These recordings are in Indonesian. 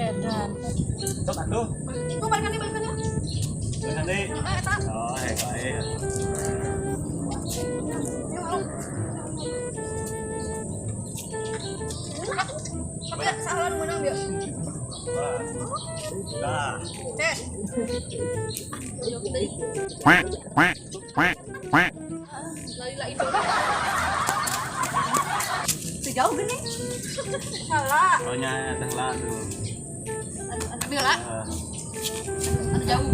edan. Tok aduh. Iku balikan ya. Balikan deui. Eta. Oh, bae. Tapi salah menang dia. Nah. Tes. Lali itu. Sejauh gini. Salah. Pokoknya teh lah tuh. Ambil lah. Anu jauh.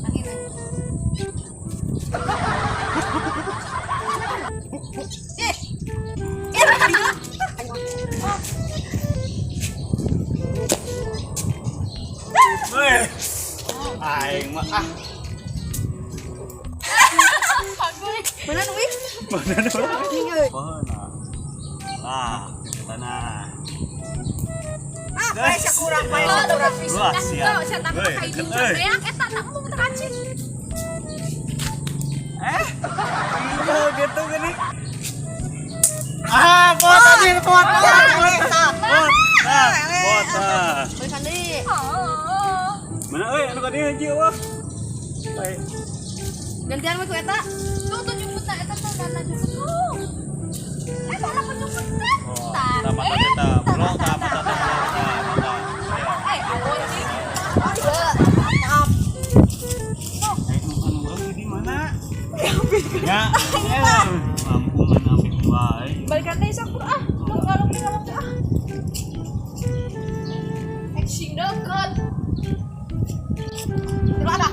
Angin. Eh. Weh. Aing mah ah. Bener wih. Mana tuh? Ingat. Nah, tanah. Ah, bae kurang pisan. Wah, siap. Saya tak pakai itu. Saya eta tak mau teracin. Iya gitu gini. Ah, pot tadi pot. Pot. Balikan deui. Mana euy anu ka dieu hiji wah. Bae. Gantian we ku eta. Tuh nyebutna eta teh dana nyebut. Eta lah penyebut teh. Kita mata kita, belum kita mata kita. Alon sih. Maaf. Anu orang di mana? Ya, mampu menambil baik. Balikan deui sok ah. Lu kalau ah. Action deket. Lu ada.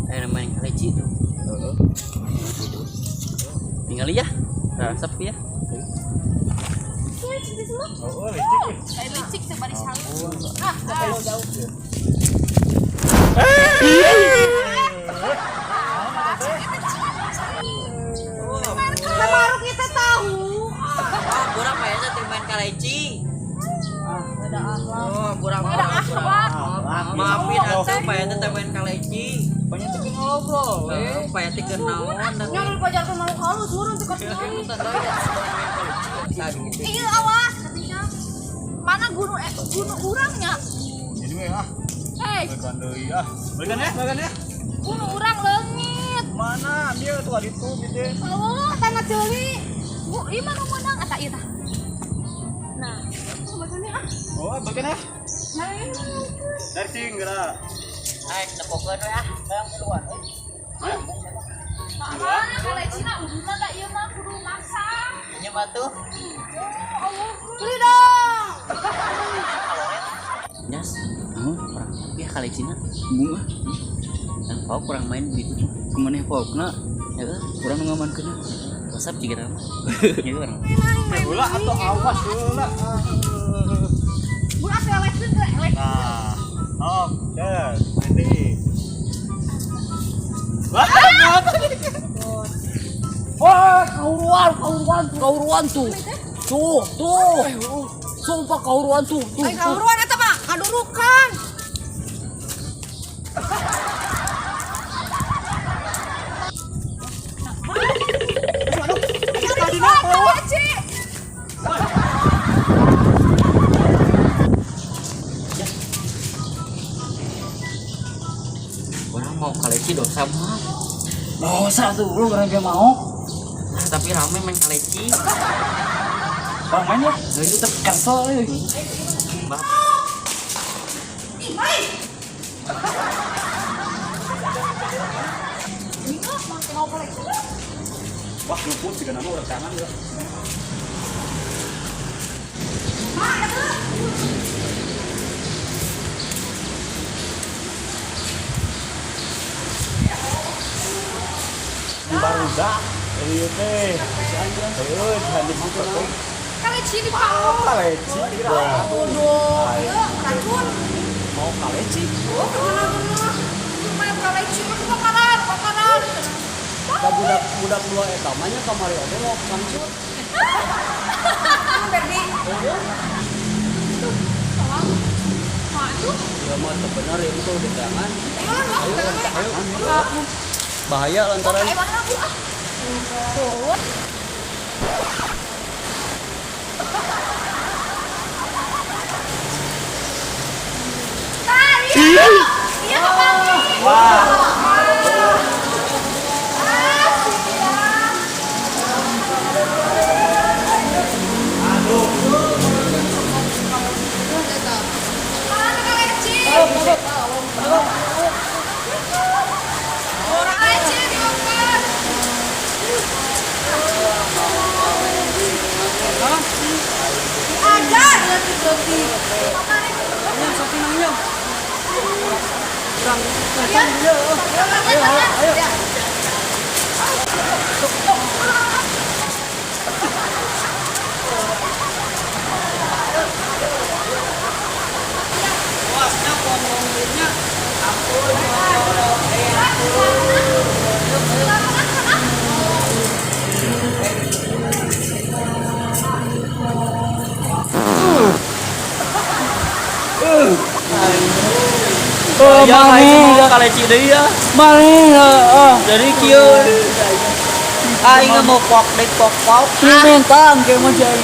Ayo main kaleci tuh. Tinggal ya. Rasap ya. Oh, licik. Saya licik sebaris halus. Ah, jauh. Baru kita tahu. Kurang kayaknya tim main kaleci. Ada akhlak. Oh, kurang. Ada akhlak. Maafin atuh kayaknya tim main kaleci. Banyak tuh ngobrol. Kayak tiga naon dan Yang dipajarkan mau halus, turun tekan sekali. gitu. Iya awas katanya. Mana gunung urangnya? Jadi we ah. Hei, Balikan deui ah. Balikan ya. gunung urang leungit. Mana? Dia tuh tadi tuh gitu. Oh, tanah ceuli. Bu, ieu mah nu meunang eta ieu tah. Nah, bagana ah. Oh, balikan ya. Nah, ini Dari singgara. Ayo nepokeun we ah, bayang keluar. Nah, kalau Cina uduna da ieu mah kudu masak. Nya batu. Beli dong. Nyas. Kurang ya kaleci na. Bunga. Dan kau kurang main gitu. Kumaneh pokna Ya kurang ngamankeun. WhatsApp juga nama. Ya orang. Bola atau awas bola. Bu asa elektrik ke elektrik. Nah. Oh, dah. Nanti. Wah, Wah, kauruan tuh. Tuh. Sumpah kauruan tuh. Ai kauruan eta mah kadurukan. Orang mau kaleci dosa mah. Dosa tuh lu orang gak mau. Tapi rame main kaleci. Bang main ya. Itu teh kesel euy. Mbak. wah luput juga nama orang tangan ya. Barudak, iya teh. Terus hadis itu. Kaleci di bawah. Kaleci kira. Racun. Mau kaleci. Oh, bener. Main kaleci mah bakaran. Budak dua eta mah nya kamari ade mau kancut. Berdi. Aduh. Ya mah teu bener ya itu di tangan. Ayo. Bahaya lantaran Tuh. Iya, iya Bang. Mana kalecin? Orang kalecin diukur. Ajar nanti Sofi. Yang sapi nang kurang Ayo, ayo, ayo. puasnya ngomongnya Ya mani kaleci deui ya. Mani dari kieu. Aing mau pok dek pok. Minta engke mah jadi.